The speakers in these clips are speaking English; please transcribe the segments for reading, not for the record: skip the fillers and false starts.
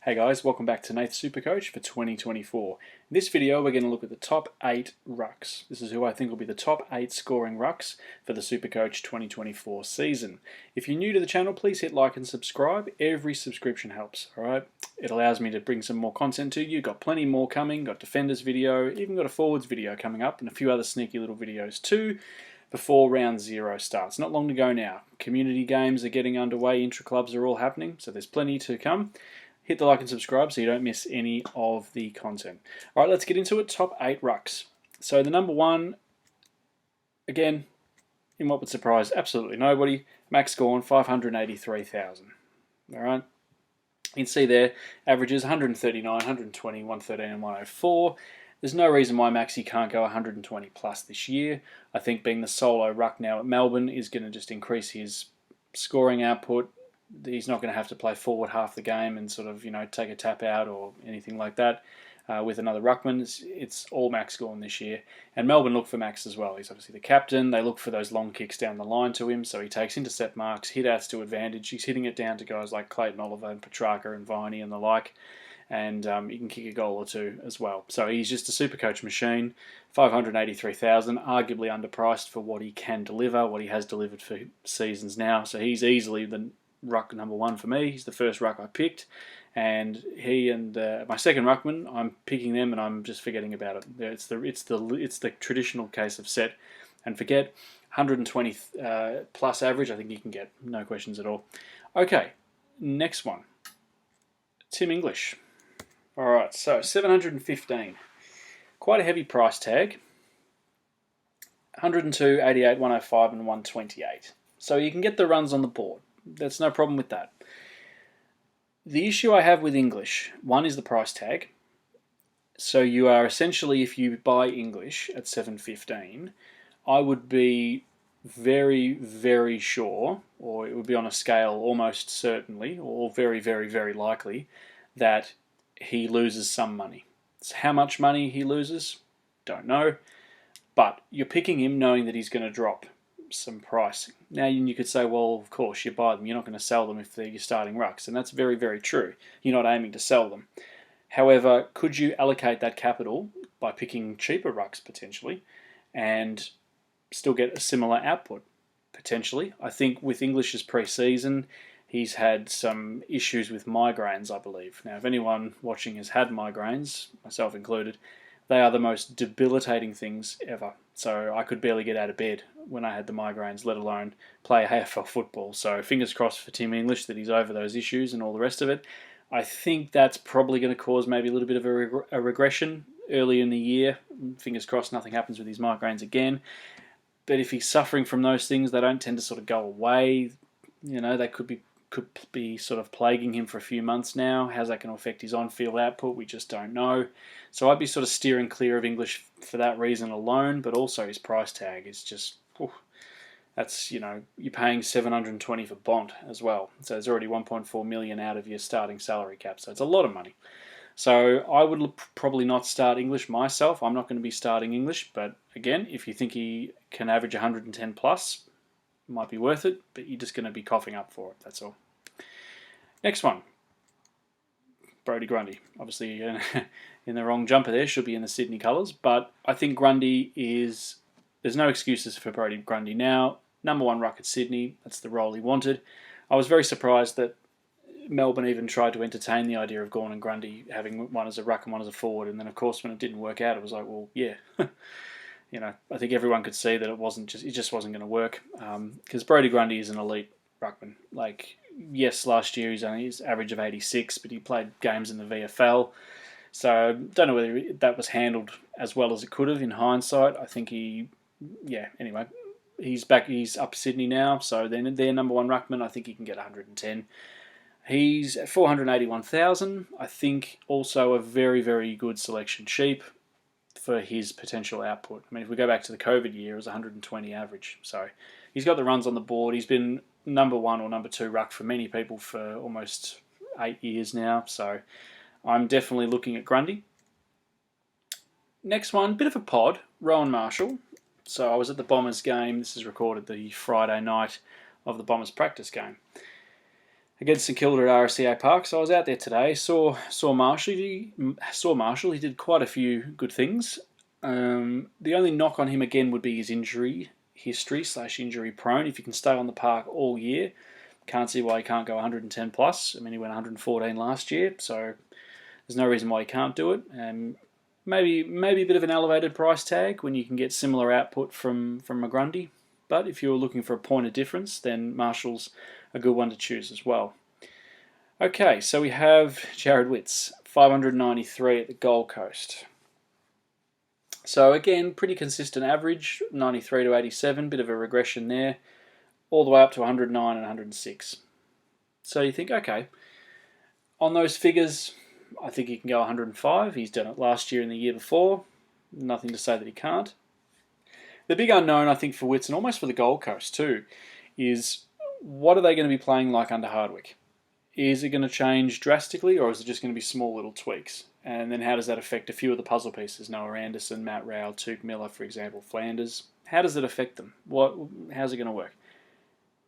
Hey guys, welcome back to Nath SuperCoach for 2024. In this video we're going to look at the top 8 rucks. This is who I think will be the top 8 scoring rucks for the SuperCoach 2024 season. If you're new to the channel, please hit like and subscribe. Every subscription helps, alright? It allows me to bring some more content to you. Got plenty more coming, got defenders video, even got a forwards video coming up and a few other sneaky little videos too before round 0 starts. Not long to go now. Community games are getting underway, intra-clubs are all happening, so there's plenty to come. Hit the like and subscribe so you don't miss any of the content. All right, let's get into it. Top 8 rucks. So the number 1, again, in what would surprise absolutely nobody, Max Gawn, 583,000. All right, you can see there, averages 139, 120, 113 and 104. There's no reason why Maxi can't go 120 plus this year. I think being the solo ruck now at Melbourne is going to just increase his scoring output. He's not going to have to play forward half the game and sort of, take a tap out or anything like that with another ruckman. It's all Max Gawn this year. And Melbourne look for Max as well. He's obviously the captain. They look for those long kicks down the line to him, so he takes intercept marks, hit outs to advantage. He's hitting it down to guys like Clayton Oliver and Petrarca and Viney and the like. And he can kick a goal or two as well. So he's just a SuperCoach machine. 583,000, arguably underpriced for what he can deliver, what he has delivered for seasons now. So he's easily the ruck number 1 for me. He's the first ruck I picked, and he and my second ruckman, I'm picking them and I'm just forgetting about it. It's the traditional case of set and forget. 120 plus average, I think you can get, no questions at all. Okay, next one, Tim English. All right, so 715, quite a heavy price tag. 102, 88, 105, and 128. So you can get the runs on the board. That's no problem with that. The issue I have with English, one is the price tag. So you are essentially, if you buy English at 715, I would be very, very sure, or it would be on a scale almost certainly, or very, very, very likely, that he loses some money. So how much money he loses, don't know. But you're picking him knowing that he's going to drop some pricing. Now you could say, well, of course you buy them, you're not going to sell them if they're your starting rucks, and that's very, very true. You're not aiming to sell them. However, could you allocate that capital by picking cheaper rucks potentially and still get a similar output? Potentially. I think with English's pre-season, he's had some issues with migraines, I believe. Now, if anyone watching has had migraines, myself included, they are the most debilitating things ever. So I could barely get out of bed when I had the migraines, let alone play AFL football. So fingers crossed for Tim English that he's over those issues and all the rest of it. I think that's probably going to cause maybe a little bit of a regression early in the year. Fingers crossed nothing happens with his migraines again. But if he's suffering from those things, they don't tend to sort of go away. They could be sort of plaguing him for a few months now. How's that going to affect his on-field output? We just don't know. So I'd be sort of steering clear of English for that reason alone, but also his price tag is just, that's, you're paying 720 for Bont as well. So there's already 1.4 million out of your starting salary cap. So it's a lot of money. So I would probably not start English myself. I'm not going to be starting English, but again, if you think he can average 110 plus, might be worth it, but you're just going to be coughing up for it, that's all. Next one, Brodie Grundy. Obviously in the wrong jumper there, should be in the Sydney colours, but I think Grundy is, there's no excuses for Brodie Grundy now. Number 1 ruck at Sydney, that's the role he wanted. I was very surprised that Melbourne even tried to entertain the idea of Gawn and Grundy having one as a ruck and one as a forward, and then of course when it didn't work out, it was like, well, yeah. I think everyone could see that it just wasn't going to work, because Brodie Grundy is an elite ruckman. Like, yes, last year his average of 86, but he played games in the VFL, so don't know whether that was handled as well as it could have in hindsight. I think anyway, he's back, he's up Sydney now, so then their number 1 ruckman, I think he can get 110. He's at 481,000, I think also a very, very good selection cheap for his potential output. I mean, if we go back to the COVID year, it was 120 average. So he's got the runs on the board. He's been number 1 or number 2 ruck for many people for almost 8 years now. So I'm definitely looking at Grundy. Next one, bit of a pod, Rowan Marshall. So I was at the Bombers game. This is recorded the Friday night of the Bombers practice game. against St Kilda at RSCA Park. So I was out there today, saw Marshall. He did quite a few good things. The only knock on him again would be his injury history / injury prone. If you can stay on the park all year, can't see why he can't go 110 plus. I mean, he went 114 last year, so there's no reason why he can't do it. Maybe a bit of an elevated price tag when you can get similar output from McGrundy. But if you're looking for a point of difference, then Marshall's a good one to choose as well. Okay, so we have Jared Witts, 593 at the Gold Coast. So again, pretty consistent average, 93 to 87, bit of a regression there, all the way up to 109 and 106. So you think, okay, on those figures, I think he can go 105. He's done it last year and the year before. Nothing to say that he can't. The big unknown, I think, for Witts, and almost for the Gold Coast too, is what are they going to be playing like under Hardwick? Is it going to change drastically, or is it just going to be small little tweaks? And then how does that affect a few of the puzzle pieces? Noah Anderson, Matt Rowell, Tuke Miller, for example, Flanders. How does it affect them? How's it going to work?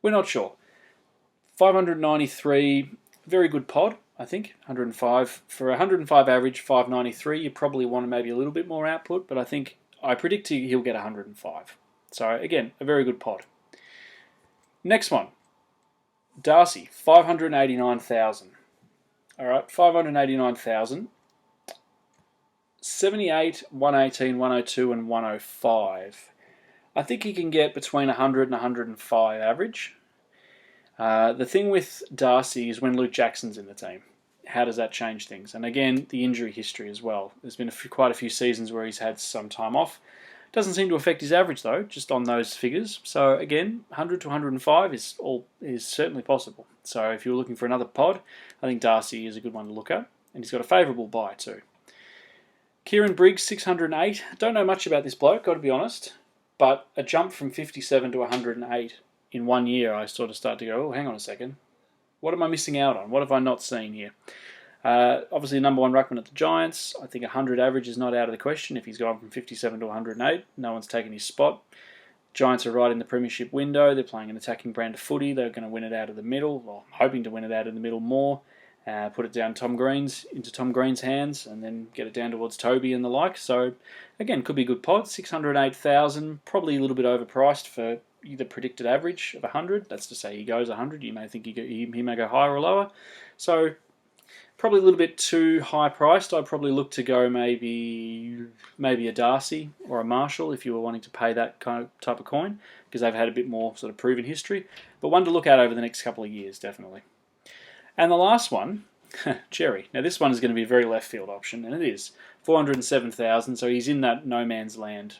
We're not sure. 593, very good pod, I think. 105. For 105 average, 593, you probably want maybe a little bit more output, but I predict he'll get 105. So again, a very good pod. Next one. Darcy, 589,000. All right, 589,000. 78, 118, 102, and 105. I think he can get between 100 and 105 average. The thing with Darcy is when Luke Jackson's in the team, how does that change things? And again, the injury history as well. There's been quite a few seasons where he's had some time off. Doesn't seem to affect his average though, just on those figures. So again, 100 to 105 is certainly possible. So if you're looking for another pod, I think Darcy is a good one to look at, and he's got a favourable buy too. Kieran Briggs, 608. Don't know much about this bloke, got to be honest, but a jump from 57 to 108 in 1 year, I sort of start to go, oh, hang on a second. What am I missing out on? What have I not seen here? Obviously, number one ruckman at the Giants. I think 100 average is not out of the question if he's gone from 57 to 108. No one's taken his spot. Giants are right in the premiership window. They're playing an attacking brand of footy. They're going to win it out of the middle, well, hoping to win it out of the middle more. Put it down into Tom Green's hands, and then get it down towards Toby and the like. So, again, could be a good pod. 608,000, probably a little bit overpriced for the predicted average of 100. That's to say he goes 100. You may think he may go higher or lower. So, probably a little bit too high priced. I'd probably look to go maybe a Darcy or a Marshall if you were wanting to pay that kind of type of coin, because they've had a bit more sort of proven history. But one to look at over the next couple of years, definitely. And the last one, Cherry. Now this one is going to be a very left field option, and it is 407,000. So he's in that no man's land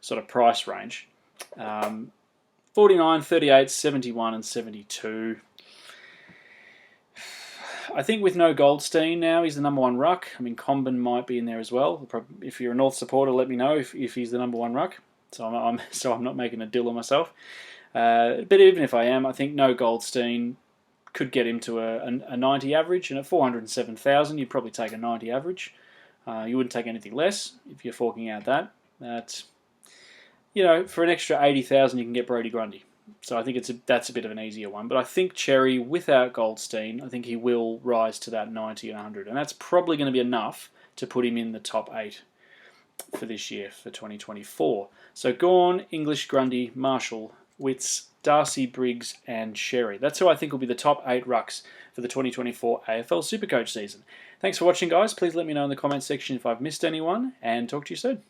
sort of price range. 49, 38, 71, and 72. I think with no Goldstein now, he's the number one ruck. I mean, Comben might be in there as well. If you're a North supporter, let me know if he's the number one ruck. So I'm not making a deal of myself. But even if I am, I think no Goldstein could get him to a 90 average, and at 407,000, you'd probably take a 90 average. You wouldn't take anything less if you're forking out that. That's, for an extra 80,000, you can get Brodie Grundy. So I think that's a bit of an easier one. But I think Cherry, without Goldstein, I think he will rise to that 90 and 100. And that's probably going to be enough to put him in the top 8 for this year, for 2024. So Gawn, English, Grundy, Marshall, Witts, Darcy, Briggs, and Cherry. That's who I think will be the top 8 rucks for the 2024 AFL Supercoach season. Thanks for watching, guys. Please let me know in the comments section if I've missed anyone, and talk to you soon.